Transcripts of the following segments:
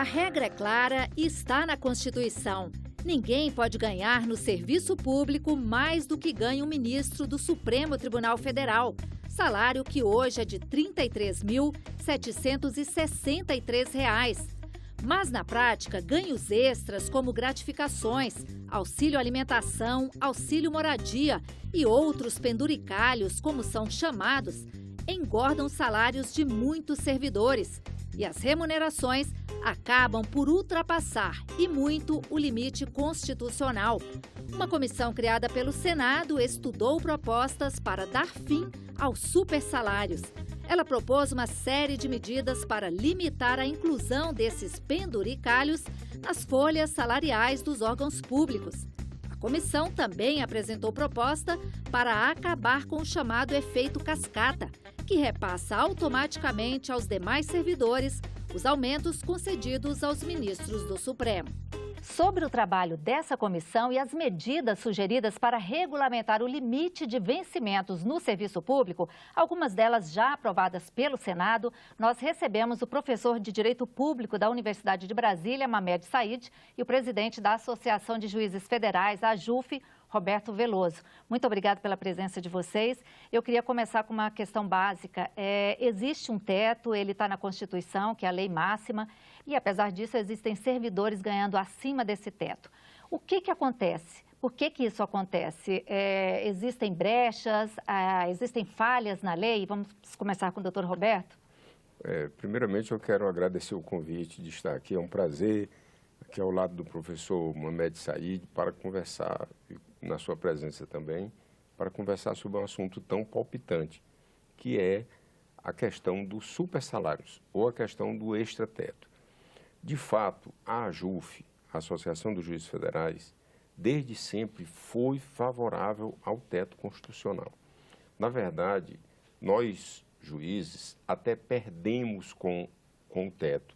regra é clara e está na Constituição. Ninguém pode ganhar no serviço público mais do que ganha um ministro do Supremo Tribunal Federal, salário que hoje é de R$ 33.763. Mas, na prática, ganhos extras como gratificações, auxílio alimentação, auxílio moradia e outros penduricalhos, como são chamados, engordam salários de muitos servidores. E as remunerações acabam por ultrapassar, e muito, o limite constitucional. Uma comissão criada pelo Senado estudou propostas para dar fim aos supersalários. Ela propôs uma série de medidas para limitar a inclusão desses penduricalhos nas folhas salariais dos órgãos públicos. A comissão também apresentou proposta para acabar com o chamado efeito cascata, que repassa automaticamente aos demais servidores os aumentos concedidos aos ministros do Supremo. Sobre o trabalho dessa comissão e as medidas sugeridas para regulamentar o limite de vencimentos no serviço público, algumas delas já aprovadas pelo Senado, nós recebemos o professor de Direito Público da Universidade de Brasília, Mamed Said, e o presidente da Associação de Juízes Federais, a AJUF, Roberto Veloso. Muito obrigada pela presença de vocês. Eu queria começar com uma questão básica. Existe um teto, ele está na Constituição, que é a lei máxima, e apesar disso existem servidores ganhando acima desse teto. O que acontece? Por que isso acontece? Existem brechas, existem falhas na lei? Vamos começar com o doutor Roberto. Primeiramente, eu quero agradecer o convite de estar aqui. É um prazer, aqui ao lado do professor Mamed Said, para conversar, na sua presença também, para conversar sobre um assunto tão palpitante, que é a questão dos supersalários, ou a questão do extrateto. De fato, a AJUF, a Associação dos Juízes Federais, desde sempre foi favorável ao teto constitucional. Na verdade, nós, juízes, até perdemos com o teto,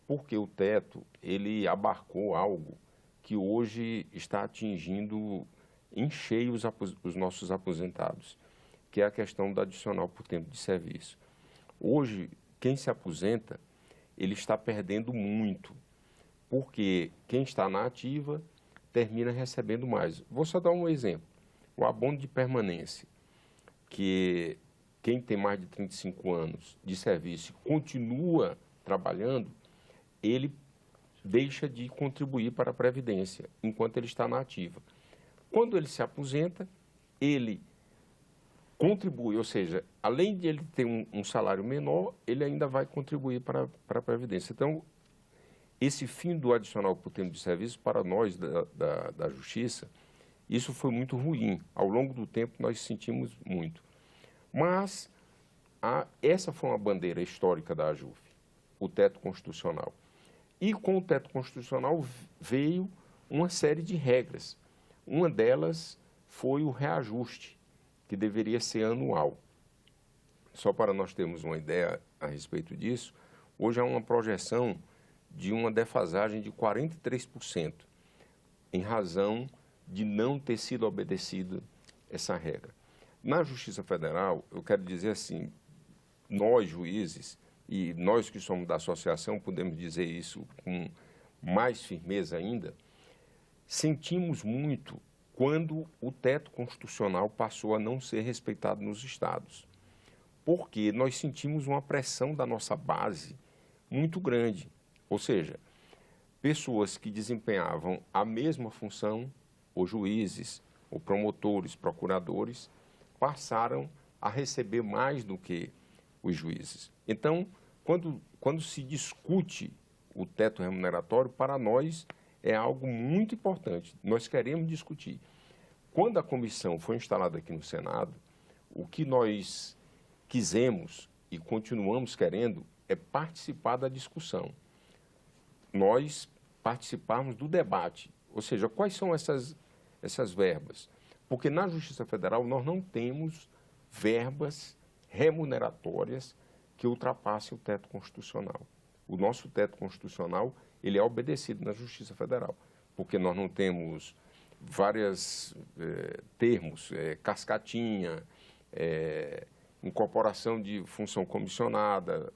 porque o teto, ele abarcou algo que hoje está atingindo em cheio os nossos aposentados, que é a questão do adicional por tempo de serviço. Hoje, quem se aposenta, ele está perdendo muito, porque quem está na ativa termina recebendo mais. Vou só dar um exemplo. O abono de permanência, que quem tem mais de 35 anos de serviço e continua trabalhando, ele deixa de contribuir para a Previdência enquanto ele está na ativa. Quando ele se aposenta, ele contribui, ou seja, além de ele ter um salário menor, ele ainda vai contribuir para a Previdência. Então, esse fim do adicional por tempo de serviço, para nós da Justiça, isso foi muito ruim. Ao longo do tempo, nós sentimos muito. Mas essa foi uma bandeira histórica da AJUF, o teto constitucional. E com o teto constitucional veio uma série de regras. Uma delas foi o reajuste, que deveria ser anual. Só para nós termos uma ideia a respeito disso, hoje há uma projeção de uma defasagem de 43%, em razão de não ter sido obedecida essa regra. Na Justiça Federal, eu quero dizer assim, nós juízes, e nós que somos da associação podemos dizer isso com mais firmeza ainda, sentimos muito quando o teto constitucional passou a não ser respeitado nos estados, porque nós sentimos uma pressão da nossa base muito grande, ou seja, pessoas que desempenhavam a mesma função, ou juízes, ou promotores, procuradores, passaram a receber mais do que os juízes. Então, quando se discute o teto remuneratório, para nós é algo muito importante. Nós queremos discutir. Quando a comissão foi instalada aqui no Senado, o que nós quisemos e continuamos querendo é participar da discussão. Nós participarmos do debate, ou seja, quais são essas verbas? Porque na Justiça Federal nós não temos verbas remuneratórias que ultrapassem o teto constitucional. O nosso teto constitucional, ele é obedecido na Justiça Federal, porque nós não temos vários termos, cascatinha, incorporação de função comissionada.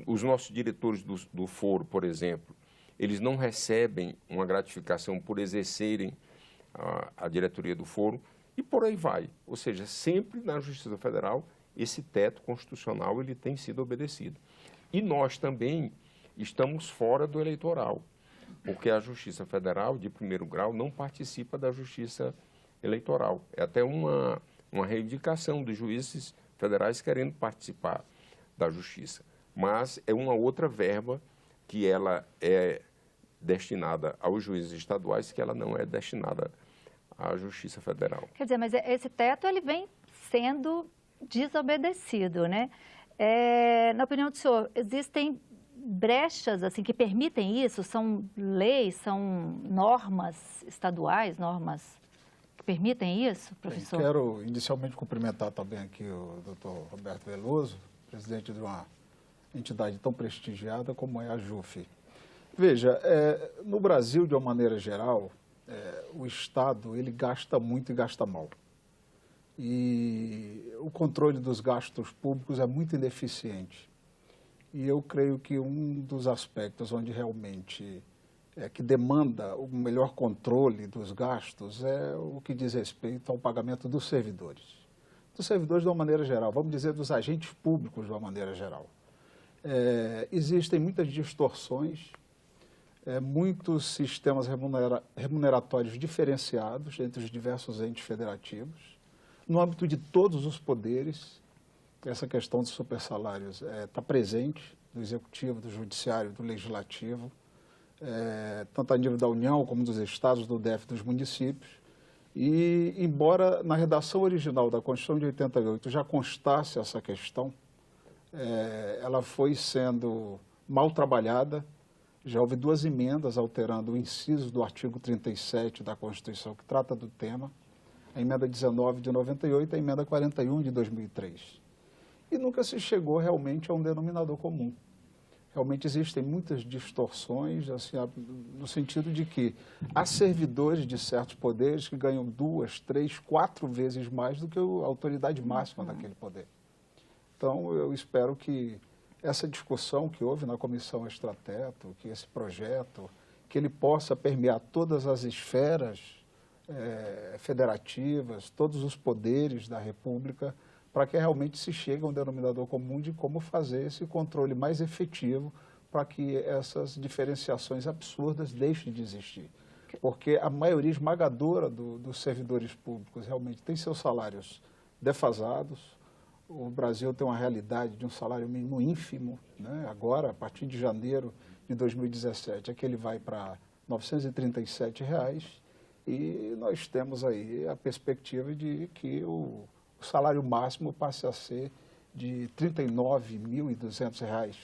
Os nossos diretores do foro, por exemplo, eles não recebem uma gratificação por exercerem a diretoria do foro e por aí vai. Ou seja, sempre na Justiça Federal, esse teto constitucional ele tem sido obedecido. E nós também estamos fora do eleitoral, porque a Justiça Federal, de primeiro grau, não participa da Justiça Eleitoral. É até uma reivindicação dos juízes federais querendo participar da Justiça. Mas é uma outra verba que ela é destinada aos juízes estaduais, que ela não é destinada à Justiça Federal. Quer dizer, mas esse teto ele vem sendo desobedecido, né? Na opinião do senhor, existem brechas assim que permitem isso? São leis, são normas estaduais, normas que permitem isso, professor? Bem, quero inicialmente cumprimentar também aqui o doutor Roberto Veloso, presidente de uma entidade tão prestigiada como é a JUF. Veja, no Brasil, de uma maneira geral, o Estado ele gasta muito e gasta mal. E o controle dos gastos públicos é muito ineficiente. E eu creio que um dos aspectos onde realmente que demanda o melhor controle dos gastos é o que diz respeito ao pagamento dos servidores. Dos servidores de uma maneira geral, vamos dizer dos agentes públicos de uma maneira geral. Existem muitas distorções, muitos sistemas remuneratórios diferenciados entre os diversos entes federativos. No âmbito de todos os poderes, essa questão dos supersalários está presente, do Executivo, do Judiciário, do Legislativo, tanto a nível da União como dos estados, do DF, dos municípios. E, embora na redação original da Constituição de 88 já constasse essa questão, ela foi sendo mal trabalhada. Já houve 2 emendas alterando o inciso do artigo 37 da Constituição, que trata do tema, a emenda 19 de 98 e a emenda 41 de 2003. E nunca se chegou realmente a um denominador comum. Realmente existem muitas distorções, assim, no sentido de que há servidores de certos poderes que ganham 2, 3, 4 vezes mais do que a autoridade máxima daquele poder. Então, eu espero que essa discussão que houve na Comissão Extrateto, que esse projeto, que ele possa permear todas as esferas federativas, todos os poderes da República, para que realmente se chegue a um denominador comum de como fazer esse controle mais efetivo para que essas diferenciações absurdas deixem de existir. Porque a maioria esmagadora dos servidores públicos realmente tem seus salários defasados. O Brasil tem uma realidade de um salário mínimo ínfimo, né? Agora, a partir de janeiro de 2017, ele vai para R$ 937, e nós temos aí a perspectiva de que o salário máximo passe a ser de R$ 39.200,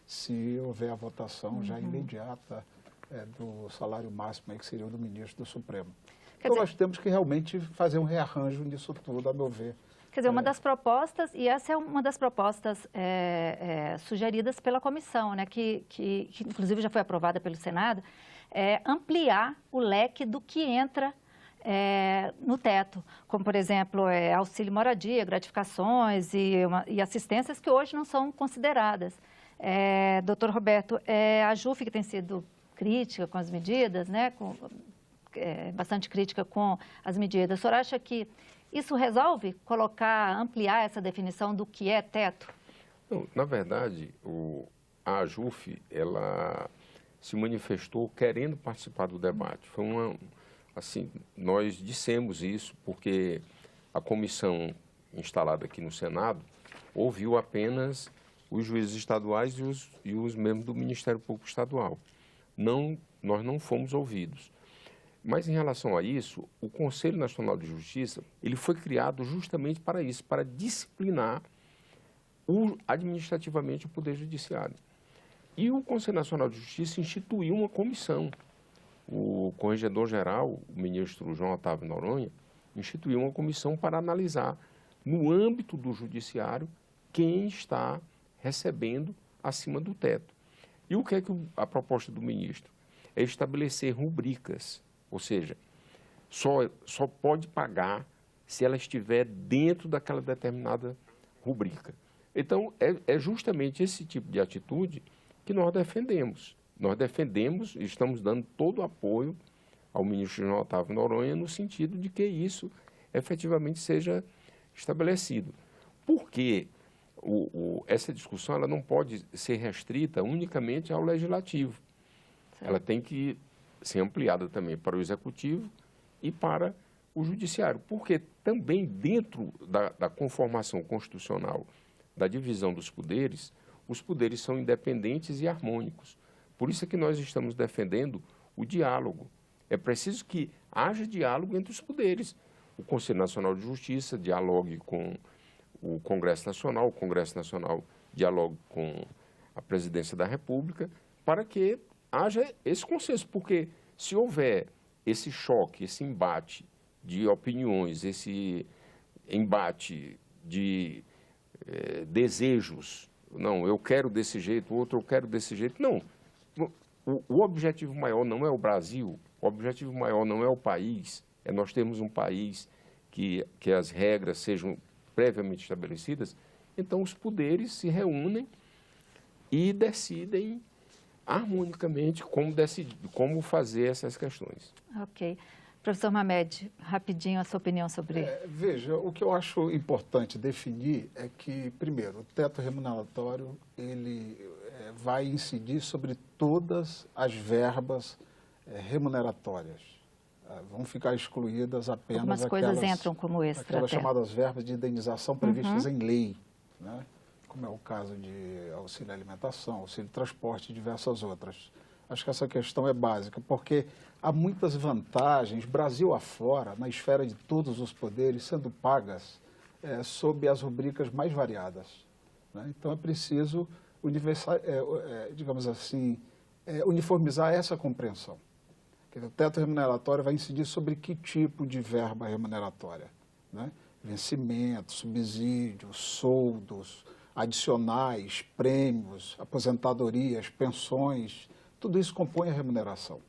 se houver a votação já imediata do salário máximo, aí, que seria o do ministro do Supremo. Então, nós temos que realmente fazer um rearranjo nisso tudo, a meu ver. Quer dizer, uma das propostas, e essa é uma das propostas sugeridas pela comissão, né, que inclusive já foi aprovada pelo Senado, é ampliar o leque do que entra no teto, como, por exemplo, auxílio moradia, gratificações e assistências que hoje não são consideradas. Doutor Roberto, a JUF que tem sido crítica com as medidas, né, bastante crítica com as medidas, o senhor acha que isso resolve ampliar essa definição do que é teto? Não, na verdade, a JUF, ela se manifestou querendo participar do debate. Foi assim, nós dissemos isso porque a comissão instalada aqui no Senado ouviu apenas os juízes estaduais e os membros do Ministério Público Estadual. Nós não fomos ouvidos. Mas, em relação a isso, o Conselho Nacional de Justiça, ele foi criado justamente para isso, para disciplinar administrativamente o Poder Judiciário. E o Conselho Nacional de Justiça instituiu uma comissão. O Corregedor-Geral, o ministro João Otávio Noronha, instituiu uma comissão para analisar, no âmbito do Judiciário, quem está recebendo acima do teto. E o que é que a proposta do ministro? É estabelecer rubricas, ou seja, só pode pagar se ela estiver dentro daquela determinada rubrica. Então, é justamente esse tipo de atitude que nós defendemos. Nós defendemos e estamos dando todo o apoio ao ministro João Otávio Noronha no sentido de que isso efetivamente seja estabelecido. Porque essa discussão ela não pode ser restrita unicamente ao legislativo. Certo. Ela tem que ser ampliada também para o executivo e para o judiciário, porque também dentro da conformação constitucional da divisão dos poderes, os poderes são independentes e harmônicos. Por isso é que nós estamos defendendo o diálogo. É preciso que haja diálogo entre os poderes. O Conselho Nacional de Justiça dialogue com o Congresso Nacional dialogue com a Presidência da República, para que haja esse consenso, porque se houver esse choque, esse embate de opiniões, esse embate de desejos, não, eu quero desse jeito, o outro eu quero desse jeito, não. O objetivo maior não é o Brasil, o objetivo maior não é o país, é nós termos um país que as regras sejam previamente estabelecidas. Então, os poderes se reúnem e decidem harmonicamente como fazer essas questões. Ok. Professor Mamed, rapidinho a sua opinião sobre... Veja, o que eu acho importante definir é que, primeiro, o teto remuneratório ele vai incidir sobre todas as verbas remuneratórias. Vão ficar excluídas apenas algumas coisas entram como extra. Aquelas chamadas verbas de indenização previstas em lei, né? Como é o caso de auxílio alimentação, auxílio transporte e diversas outras. Acho que essa questão é básica, porque há muitas vantagens, Brasil afora, na esfera de todos os poderes, sendo pagas sob as rubricas mais variadas, né? Então é preciso digamos assim, uniformizar essa compreensão. O teto remuneratório vai incidir sobre que tipo de verba remuneratória, né? Vencimentos, subsídios, soldos, adicionais, prêmios, aposentadorias, pensões, tudo isso compõe a remuneração.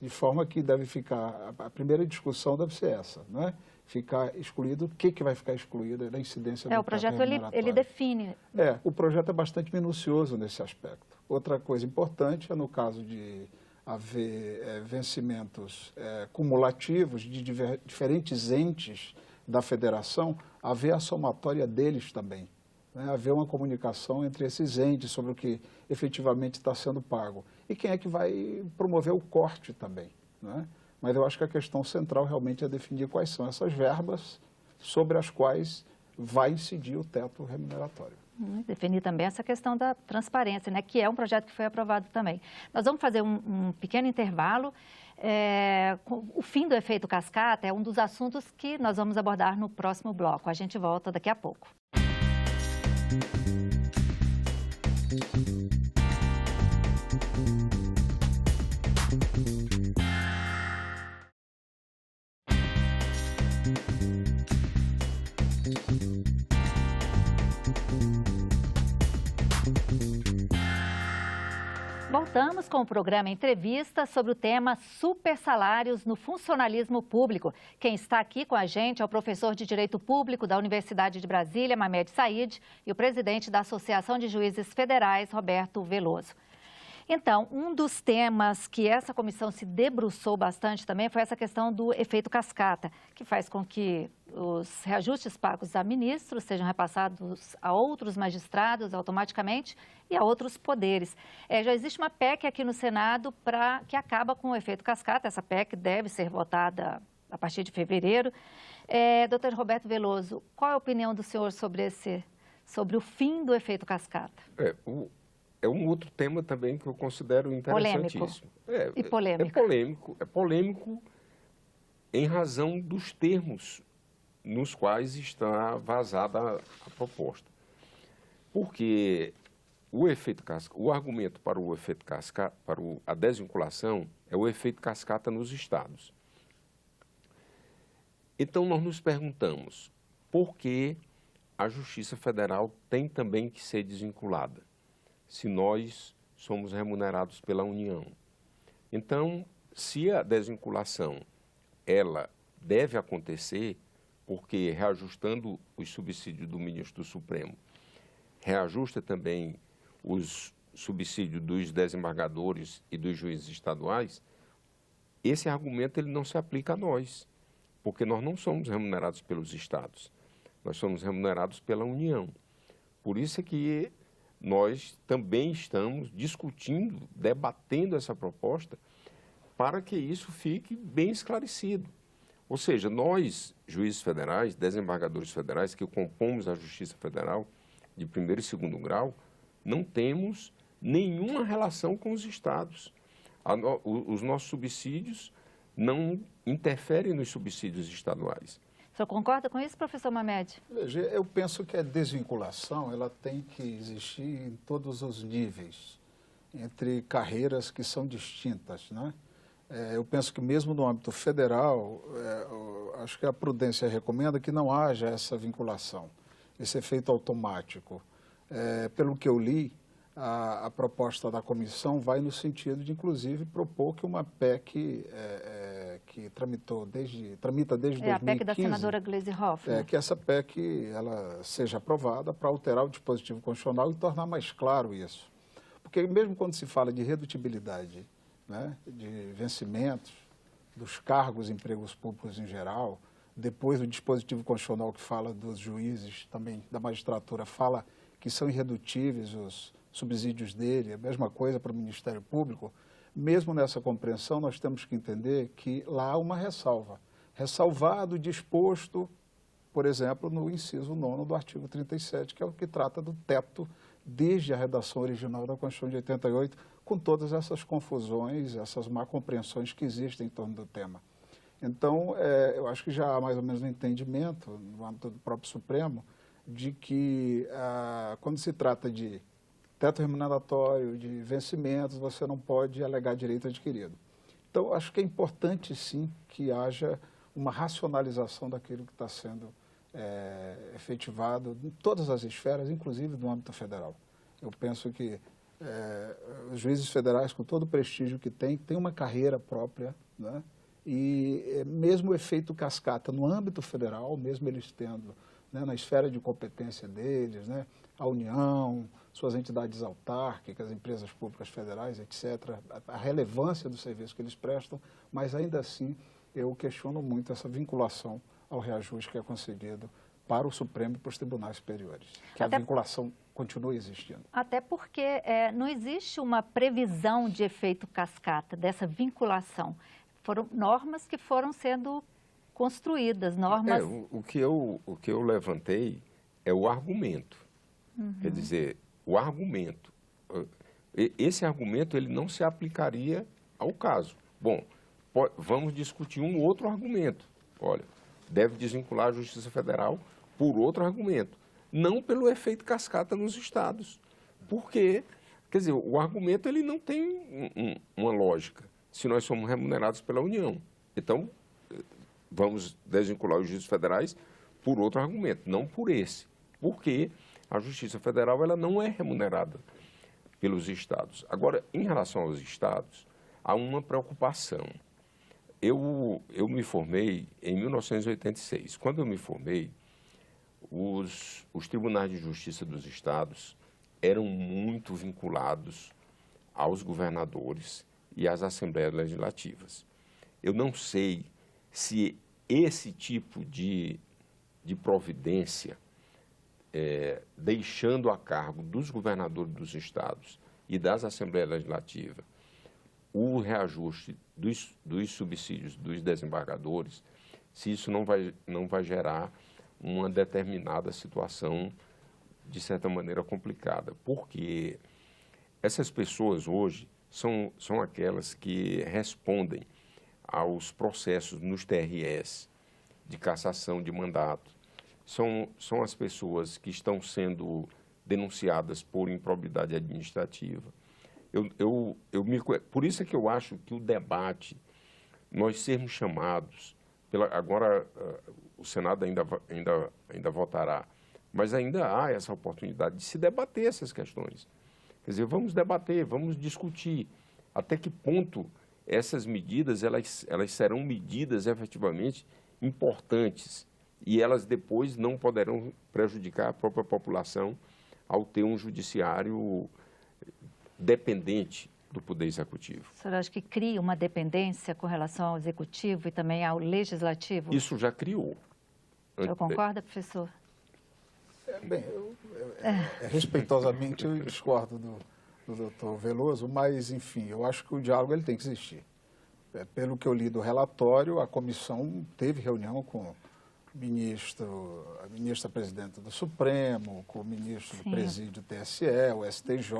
De forma que deve ficar, a primeira discussão deve ser essa, não é? Ficar excluído, o que vai ficar excluído da incidência do teto remuneratório. O projeto ele define. O projeto é bastante minucioso nesse aspecto. Outra coisa importante é no caso de haver vencimentos cumulativos de diferentes entes da federação, haver a somatória deles também, né? Haver uma comunicação entre esses entes sobre o que efetivamente está sendo pago. E quem é que vai promover o corte também, né? Mas eu acho que a questão central realmente é definir quais são essas verbas sobre as quais vai incidir o teto remuneratório. Definir também essa questão da transparência, né, que é um projeto que foi aprovado também. Nós vamos fazer um pequeno intervalo. O fim do efeito cascata é um dos assuntos que nós vamos abordar no próximo bloco. A gente volta daqui a pouco. Voltamos com o programa Entrevista sobre o tema Super Salários no Funcionalismo Público. Quem está aqui com a gente é o professor de Direito Público da Universidade de Brasília, Mamed Said, e o presidente da Associação de Juízes Federais, Roberto Veloso. Então, um dos temas que essa comissão se debruçou bastante também foi essa questão do efeito cascata, que faz com que os reajustes pagos a ministros sejam repassados a outros magistrados automaticamente e a outros poderes. Já existe uma PEC aqui no Senado que acaba com o efeito cascata. Essa PEC deve ser votada a partir de fevereiro. Doutor Roberto Veloso, qual é a opinião do senhor sobre o fim do efeito cascata? É um outro tema também que eu considero interessantíssimo. E polêmico. É polêmico em razão dos termos nos quais está vazada a proposta. Porque o argumento para o efeito cascata, para a desvinculação, é o efeito cascata nos estados. Então, nós nos perguntamos por que a Justiça Federal tem também que ser desvinculada, se nós somos remunerados pela União. Então, se a desvinculação ela deve acontecer, porque reajustando os subsídios do ministro do Supremo, reajusta também os subsídio dos desembargadores e dos juízes estaduais, esse argumento ele não se aplica a nós, porque nós não somos remunerados pelos estados, nós somos remunerados pela União. Por isso é que nós também estamos discutindo, debatendo essa proposta para que isso fique bem esclarecido. Ou seja, nós, juízes federais, desembargadores federais, que compomos a Justiça Federal de primeiro e segundo grau, não temos nenhuma relação com os estados. Os nossos subsídios não interferem nos subsídios estaduais. O senhor concorda com isso, professor Mamed? Veja, eu penso que a desvinculação ela tem que existir em todos os níveis, entre carreiras que são distintas, né? Eu penso que mesmo no âmbito federal, acho que a prudência recomenda que não haja essa vinculação, esse efeito automático. Pelo que eu li, a proposta da comissão vai no sentido de, inclusive, propor que uma PEC que tramita desde 2015... a PEC da senadora Gleisi Hoffmann. Que essa PEC ela seja aprovada para alterar o dispositivo constitucional e tornar mais claro isso. Porque mesmo quando se fala de redutibilidade, né, de vencimentos, dos cargos e empregos públicos em geral, depois o dispositivo constitucional que fala dos juízes, também da magistratura, fala que são irredutíveis os subsídios dele, a mesma coisa para o Ministério Público. Mesmo nessa compreensão, nós temos que entender que lá há uma ressalva. Ressalvado, disposto, por exemplo, no inciso 9º do artigo 37, que é o que trata do teto desde a redação original da Constituição de 88, com todas essas confusões, essas má compreensões que existem em torno do tema. Então, eu acho que já há mais ou menos um entendimento, no âmbito do próprio Supremo, de que quando se trata de teto remuneratório, de vencimentos, você não pode alegar direito adquirido. Então, acho que é importante, sim, que haja uma racionalização daquilo que está sendo efetivado em todas as esferas, inclusive no âmbito federal. Eu penso que os juízes federais, com todo o prestígio que têm uma carreira própria, né? E mesmo o efeito cascata no âmbito federal, mesmo eles tendo, né, na esfera de competência deles, né, a União, suas entidades autárquicas, empresas públicas federais, etc., a relevância do serviço que eles prestam, mas ainda assim eu questiono muito essa vinculação ao reajuste que é concedido para o Supremo e para os tribunais superiores, que a vinculação continue existindo. Até porque não existe uma previsão de efeito cascata, dessa vinculação. Foram normas que foram sendo construídas, normas... O que eu levantei é o argumento. Quer dizer, o argumento. Esse argumento ele não se aplicaria ao caso. Bom, vamos discutir um outro argumento. Olha, deve desvincular a Justiça Federal por outro argumento. Não pelo efeito cascata nos estados. Porque, quer dizer, o argumento ele não tem uma lógica se nós somos remunerados pela União. Então, vamos desvincular os juízes federais por outro argumento, não por esse. Porque a Justiça Federal ela não é remunerada pelos estados. Agora, em relação aos estados, há uma preocupação. Eu me formei em 1986. Quando eu me formei, os tribunais de justiça dos estados eram muito vinculados aos governadores e às assembleias legislativas. Eu não sei se esse tipo de providência, deixando a cargo dos governadores dos estados e das assembleias legislativas o reajuste dos subsídios dos desembargadores, se isso não vai gerar uma determinada situação, de certa maneira, complicada. Porque essas pessoas hoje são aquelas que respondem aos processos nos TRS de cassação de mandato. São as pessoas que estão sendo denunciadas por improbidade administrativa. Por isso é que eu acho que o debate, nós sermos chamados, agora o Senado ainda votará, mas ainda há essa oportunidade de se debater essas questões. Quer dizer, vamos debater, vamos discutir até que ponto essas medidas elas serão medidas efetivamente importantes e elas depois não poderão prejudicar a própria população ao ter um judiciário dependente do Poder Executivo. O senhor acha que cria uma dependência com relação ao Executivo e também ao Legislativo? Isso já criou. O senhor concorda, professor? Bem, respeitosamente eu discordo do doutor Veloso, mas, enfim, eu acho que o diálogo ele tem que existir. Pelo que eu li do relatório, a comissão teve reunião com a ministra-presidente do Supremo, com o ministro do Presídio TSE, o STJ,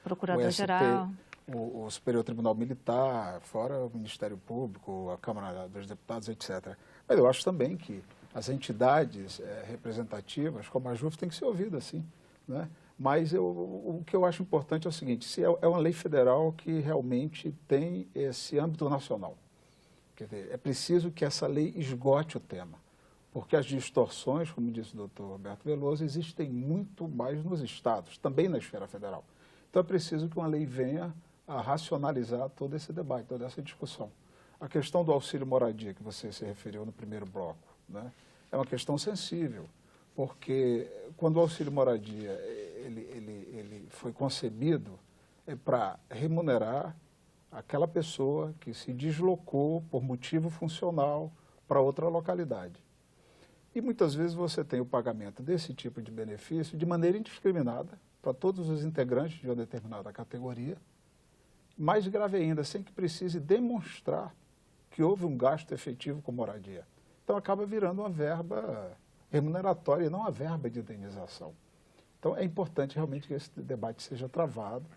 Procurador-Geral, o Superior Tribunal Militar, fora o Ministério Público, a Câmara dos Deputados, etc. Mas eu acho também que as entidades representativas, como a JUF, têm que ser ouvidas, sim, né? Mas o que eu acho importante é o seguinte, se é uma lei federal que realmente tem esse âmbito nacional. Quer dizer, é preciso que essa lei esgote o tema, porque as distorções, como disse o doutor Roberto Veloso, existem muito mais nos estados, também na esfera federal. Então é preciso que uma lei venha a racionalizar todo esse debate, toda essa discussão. A questão do auxílio moradia, que você se referiu no primeiro bloco, né, é uma questão sensível, porque quando o auxílio moradia ele foi concebido para remunerar aquela pessoa que se deslocou por motivo funcional para outra localidade. E muitas vezes você tem o pagamento desse tipo de benefício de maneira indiscriminada para todos os integrantes de uma determinada categoria, mais grave ainda, sem que precise demonstrar que houve um gasto efetivo com moradia. Então acaba virando uma verba remuneratória e não uma verba de indenização. Então é importante realmente que esse debate seja travado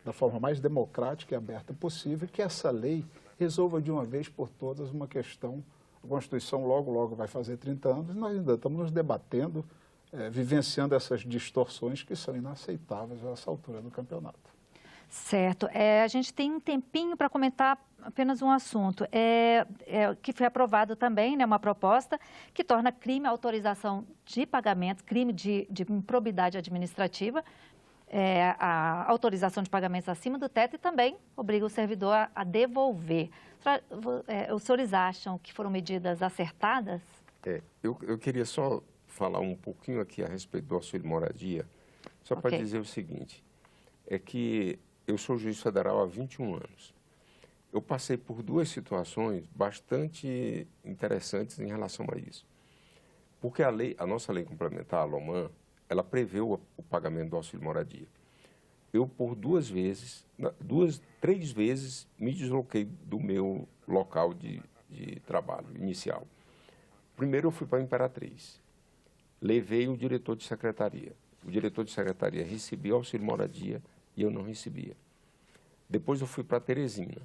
da forma mais democrática e aberta possível, que essa lei resolva de uma vez por todas uma questão. A Constituição logo vai fazer 30 anos e nós ainda estamos nos debatendo, vivenciando essas distorções que são inaceitáveis a essa altura do campeonato. Certo. A gente tem um tempinho para comentar apenas um assunto, que foi aprovado também, né, uma proposta que torna crime a autorização de pagamentos, crime de improbidade administrativa, a autorização de pagamentos acima do teto e também obriga o servidor a devolver. Os senhores acham que foram medidas acertadas? Eu queria só falar um pouquinho aqui a respeito do auxílio moradia, só para dizer o seguinte, é que eu sou juiz federal há 21 anos. Eu passei por duas situações bastante interessantes em relação a isso. Porque a nossa lei complementar, a LOMAN, ela prevê o pagamento do auxílio moradia. Eu, por três vezes, me desloquei do meu local de trabalho inicial. Primeiro, eu fui para a Imperatriz. Levei o diretor de secretaria. O diretor de secretaria recebia auxílio moradia e eu não recebia. Depois, eu fui para Teresina.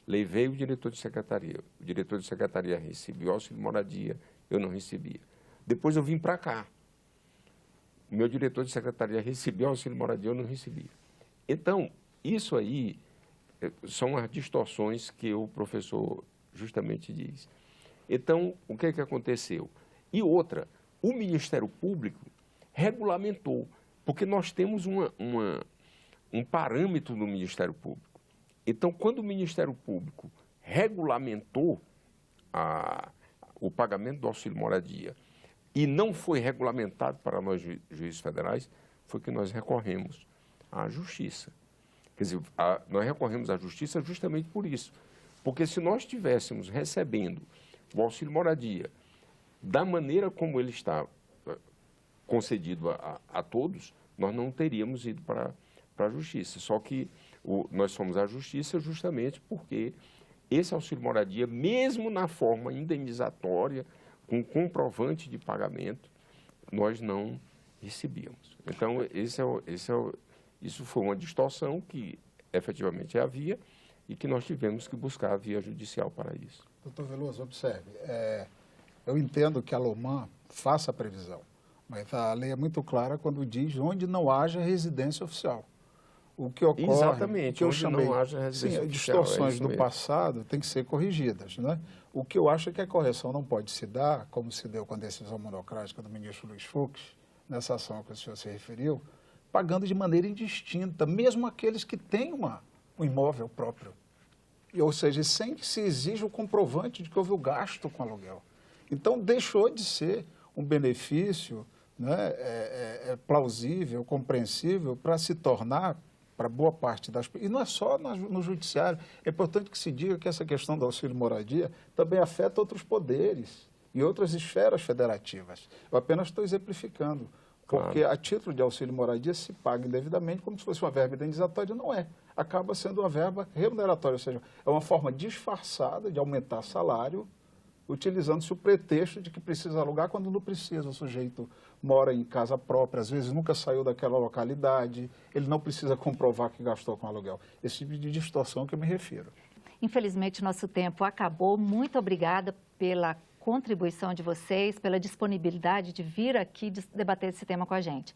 Levei o diretor de secretaria. O diretor de secretaria recebeu auxílio moradia, eu não recebia. Depois, eu vim para cá. O meu diretor de secretaria recebeu auxílio moradia, eu não recebia. Então, isso aí são as distorções que o professor justamente diz. Então, o que aconteceu? E outra, o Ministério Público regulamentou, porque nós temos um parâmetro no Ministério Público. Então, quando o Ministério Público regulamentou o pagamento do auxílio moradia e não foi regulamentado para nós juízes federais, foi que nós recorremos à Justiça. Quer dizer, nós recorremos à Justiça justamente por isso. Porque se nós estivéssemos recebendo o auxílio moradia da maneira como ele está concedido a todos, nós não teríamos ido para a Justiça. Só que nós fomos à Justiça justamente porque esse auxílio moradia, mesmo na forma indenizatória, com comprovante de pagamento, nós não recebíamos. Então, isso foi uma distorção que efetivamente havia e que nós tivemos que buscar a via judicial para isso. Doutor Veloso, observe, eu entendo que a LOMAN faça a previsão, mas a lei é muito clara quando diz onde não haja residência oficial. O que ocorre, exatamente, o que eu onde chamei, não haja residência oficial, distorções do passado têm que ser corrigidas, né? O que eu acho é que a correção não pode se dar, como se deu com a decisão monocrática do ministro Luiz Fux, nessa ação que o senhor se referiu, pagando de maneira indistinta, mesmo aqueles que têm um imóvel próprio. Ou seja, sem que se exija o comprovante de que houve o gasto com aluguel. Então, deixou de ser um benefício, né, plausível, compreensível, para se tornar, para boa parte das... E não é só no judiciário. É importante que se diga que essa questão do auxílio moradia também afeta outros poderes e outras esferas federativas. Eu apenas estou exemplificando, porque a título de auxílio moradia se paga indevidamente como se fosse uma verba indenizatória, não é. Acaba sendo uma verba remuneratória, ou seja, é uma forma disfarçada de aumentar salário, utilizando-se o pretexto de que precisa alugar quando não precisa. O sujeito mora em casa própria, às vezes nunca saiu daquela localidade, ele não precisa comprovar que gastou com aluguel. Esse tipo de distorção que eu me refiro. Infelizmente, nosso tempo acabou. Muito obrigada pela contribuição de vocês, pela disponibilidade de vir aqui debater esse tema com a gente.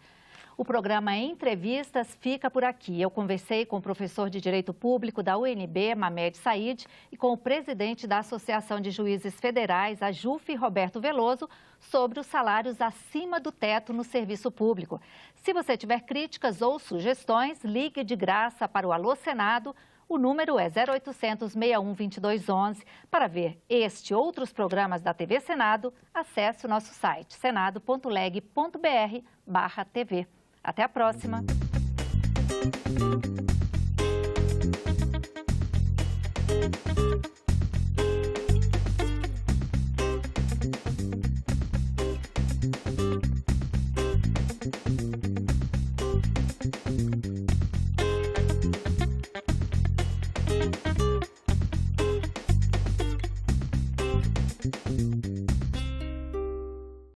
O programa Entrevistas fica por aqui. Eu conversei com o professor de Direito Público da UNB, Mamed Said, e com o presidente da Associação de Juízes Federais, a JUF, Roberto Veloso, sobre os salários acima do teto no serviço público. Se você tiver críticas ou sugestões, ligue de graça para o Alô Senado. O número é 0800 61 2211. Para ver este e outros programas da TV Senado, acesse o nosso site senado.leg.br/TV. Até a próxima!